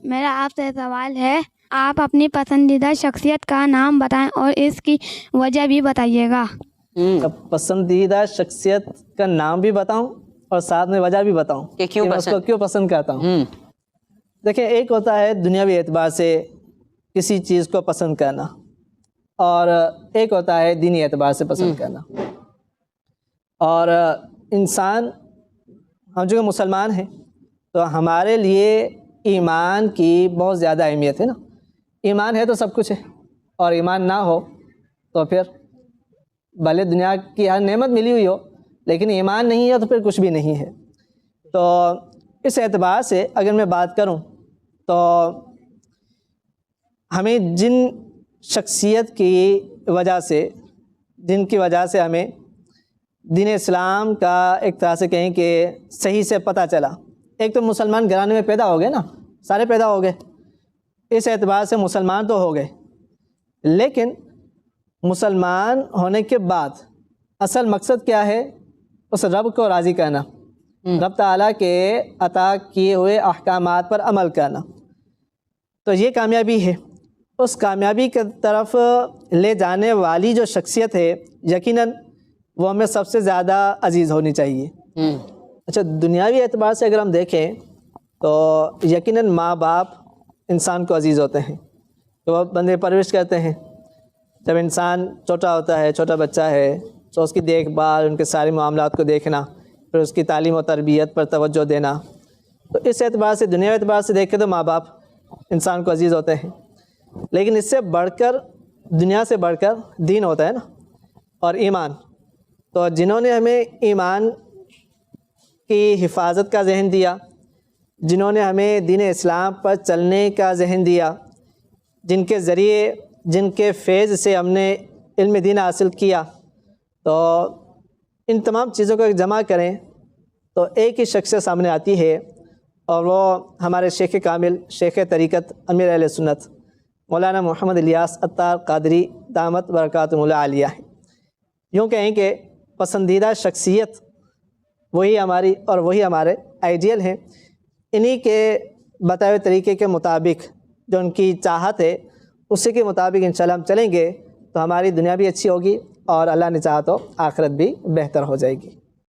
میرا آپ سے سوال ہے، آپ اپنی پسندیدہ شخصیت کا نام بتائیں اور اس کی وجہ بھی بتائیے گا۔ پسندیدہ شخصیت کا نام بھی بتاؤں اور ساتھ میں وجہ بھی بتاؤں کہ میں اس کو کیوں پسند کرتا ہوں۔ دیکھیں، ایک ہوتا ہے دنیاوی اعتبار سے کسی چیز کو پسند کرنا، اور ایک ہوتا ہے دینی اعتبار سے پسند کرنا۔ اور انسان، ہم جو مسلمان ہیں تو ہمارے لیے ایمان کی بہت زیادہ اہمیت ہے نا۔ ایمان ہے تو سب کچھ ہے، اور ایمان نہ ہو تو پھر بھلے دنیا کی ہر نعمت ملی ہوئی ہو، لیکن ایمان نہیں ہے تو پھر کچھ بھی نہیں ہے۔ تو اس اعتبار سے اگر میں بات کروں تو ہمیں جن شخصیت کی وجہ سے، جن کی وجہ سے ہمیں دین اسلام کا ایک طرح سے کہیں کہ صحیح سے پتہ چلا، ایک تو مسلمان گھرانے میں پیدا ہو گئے نا، سارے پیدا ہو گئے، اس اعتبار سے مسلمان تو ہو گئے، لیکن مسلمان ہونے کے بعد اصل مقصد کیا ہے؟ اس رب کو راضی کرنا، رب تعالیٰ کے عطا کیے ہوئے احکامات پر عمل کرنا، تو یہ کامیابی ہے۔ اس کامیابی کی طرف لے جانے والی جو شخصیت ہے، یقیناً وہ ہمیں سب سے زیادہ عزیز ہونی چاہیے۔ اچھا، دنیاوی اعتبار سے اگر ہم دیکھیں تو یقیناً ماں باپ انسان کو عزیز ہوتے ہیں، تو وہ بندے پرورش کرتے ہیں۔ جب انسان چھوٹا ہوتا ہے، چھوٹا بچہ ہے، تو اس کی دیکھ بھال، ان کے سارے معاملات کو دیکھنا، پھر اس کی تعلیم و تربیت پر توجہ دینا، تو اس اعتبار سے، دنیاوی اعتبار سے دیکھیں تو ماں باپ انسان کو عزیز ہوتے ہیں۔ لیکن اس سے بڑھ کر، دنیا سے بڑھ کر دین ہوتا ہے نا، اور ایمان۔ تو جنہوں نے ہمیں ایمان کی حفاظت کا ذہن دیا، جنہوں نے ہمیں دین اسلام پر چلنے کا ذہن دیا، جن کے ذریعے، جن کے فیض سے ہم نے علم دین حاصل کیا، تو ان تمام چیزوں کو جمع کریں تو ایک ہی شخصیت سامنے آتی ہے، اور وہ ہمارے شیخ کامل، شیخ طریقت، امیر اہل سنت مولانا محمد الیاس عطار قادری دامت برکاتہ العالیہ ہے۔ یوں کہیں کہ پسندیدہ شخصیت وہی ہماری اور وہی ہمارے آئیڈیل ہیں۔ انہی کے بتائے ہوئے طریقے کے مطابق، جو ان کی چاہت ہے، اسی کے مطابق انشاءاللہ ہم چلیں گے تو ہماری دنیا بھی اچھی ہوگی، اور اللہ نے چاہا تو آخرت بھی بہتر ہو جائے گی۔